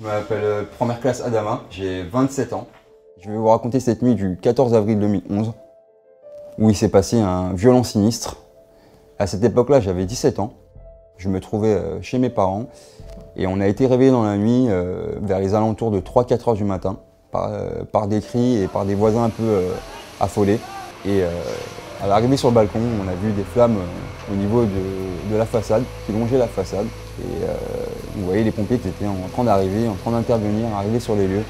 m'appelle première classe Adama, j'ai 27 ans. Je vais vous raconter cette nuit du 14 avril 2011 où il s'est passé un violent sinistre. À cette époque-là, j'avais 17 ans. Je me trouvais chez mes parents et on a été réveillés dans la nuit vers les alentours de 3-4 heures du matin par des cris et par des voisins un peu affolés. Et à l'arrivée sur le balcon, on a vu des flammes au niveau de la façade, qui longeaient la façade. Et vous voyez les pompiers qui étaient en train d'arriver, en train d'intervenir, arriver sur les lieux.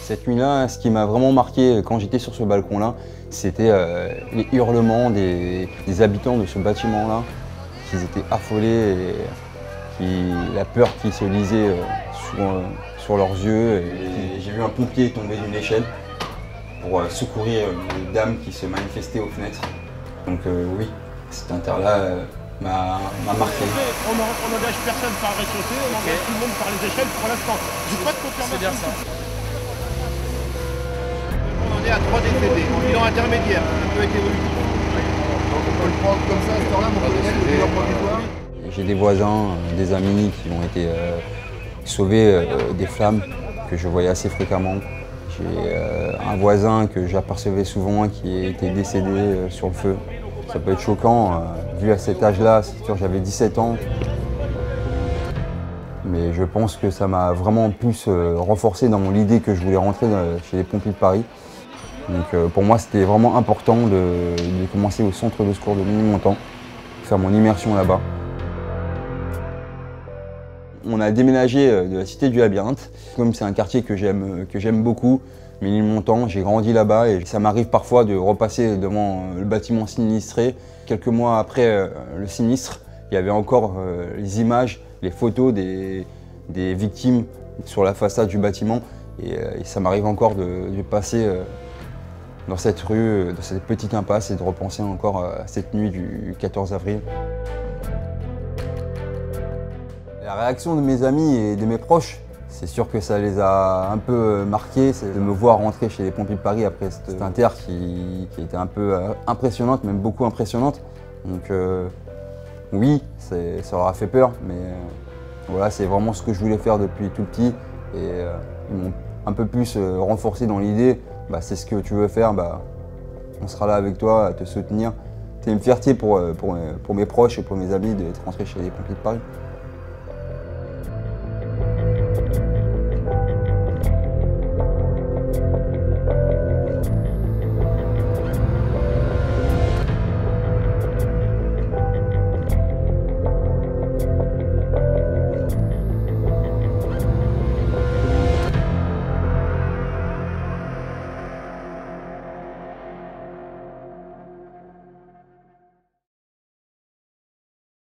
Cette nuit-là, ce qui m'a vraiment marqué quand j'étais sur ce balcon-là, c'était les hurlements des habitants de ce bâtiment-là, qui étaient affolés et la peur qui se lisait sur leurs yeux. J'ai vu un pompier tomber d'une échelle pour secourir une dame qui se manifestait aux fenêtres. Donc oui, cet inter-là m'a marqué. On n'engage personne par rez-de-chaussée, on engage tout le monde par les échelles pour l'instant. J'ai pas de confirmation. C'est bien ça. On en est à 3 décédés, en bilan intermédiaire, ça peut être évolutif. Donc on peut le prendre comme ça à cette heure-là, mon bilan provisoire. J'ai des voisins, des amis qui ont été sauvés des flammes que je voyais assez fréquemment. J'ai un voisin que j'apercevais souvent qui était décédé sur le feu. Ça peut être choquant, vu à cet âge-là, c'est sûr j'avais 17 ans. Mais je pense que ça m'a vraiment plus renforcé dans mon idée que je voulais rentrer chez les pompiers de Paris. Donc pour moi c'était vraiment important de commencer au centre de secours de Ménilmontant, faire mon immersion là-bas. On a déménagé de la cité du Labyrinthe. Comme c'est un quartier que j'aime beaucoup, Ménilmontant, j'ai grandi là-bas et ça m'arrive parfois de repasser devant le bâtiment sinistré. Quelques mois après le sinistre, il y avait encore les images, les photos des victimes sur la façade du bâtiment. Et ça m'arrive encore de passer dans cette rue, dans cette petite impasse et de repenser encore à cette nuit du 14 avril. La réaction de mes amis et de mes proches, c'est sûr que ça les a un peu marqués, c'est de me voir rentrer chez les pompiers de Paris après cette inter qui était un peu impressionnante, même beaucoup impressionnante. Donc oui, ça leur a fait peur, mais voilà, c'est vraiment ce que je voulais faire depuis tout petit. Et ils m'ont un peu plus renforcé dans l'idée, c'est ce que tu veux faire, on sera là avec toi à te soutenir. C'est une fierté pour mes proches et pour mes amis d'être rentrés chez les pompiers de Paris.